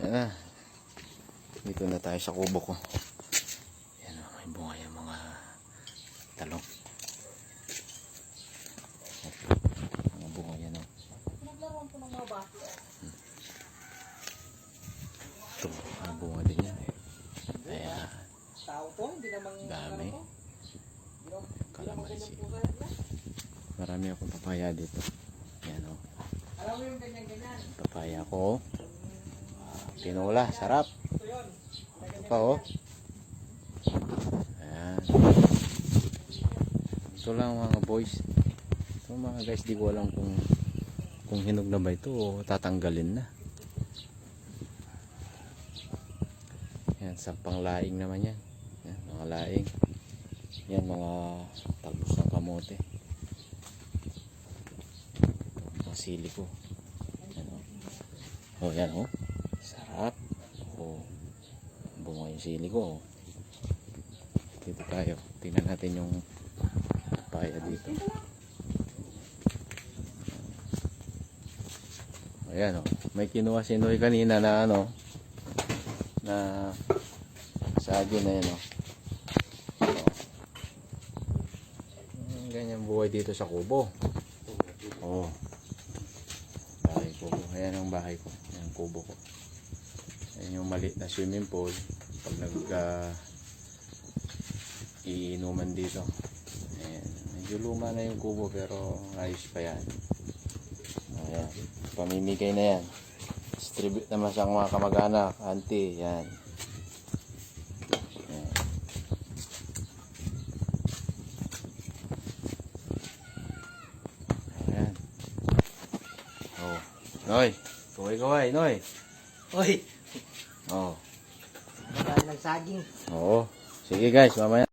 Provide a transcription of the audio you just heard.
Ayan na. Dito na tayo sa kubo ko. Ayan o, may bunga yung mga talong. Mga bunga yan o. Naglaruan po ng mga bati. Ito, mga bunga din yan. Ayan. Tao to, hindi naman Dami. Kalamansi. po. Marami akong papaya dito. Ayan o. Alam mo yung ganyan-ganyan. Papaya ko. Tinola, sarap. Ito yun. Ito pa o. Ayan. Ito lang mga boys. Ito mga guys, di ko alam kung hinog na ba ito o tatanggalin na. Yan, sa panglaing naman yan. Yan, mga laing. Yan, mga talbos ng kamote. Mga sili ko. Yan o. O, yan o. Sarap. O, bunga yung sili ko o. Dito tayo. Tingnan natin yung papaya dito. Ayan o. May kinuha si Noy kanina na ano, na saging na yan o. Ganyan buhay dito sa kubo. Oh. Bahay kubo. Ayan ang bahay ko. Ayan ang kubo ko. Ayan yung maliit na swimming pool. Pag iinuman dito. Ayan. Medyo luma na yung kubo pero ayos pa yan. Ayan. Pamimigay na yan. Distribute naman sa mga kamag-anak. Auntie. Yan. Ayan. Oh. Noy. Kaway-kaway. Noy. Uy, Oh. magkano ng saging? Oo. Sige guys. Mamaya.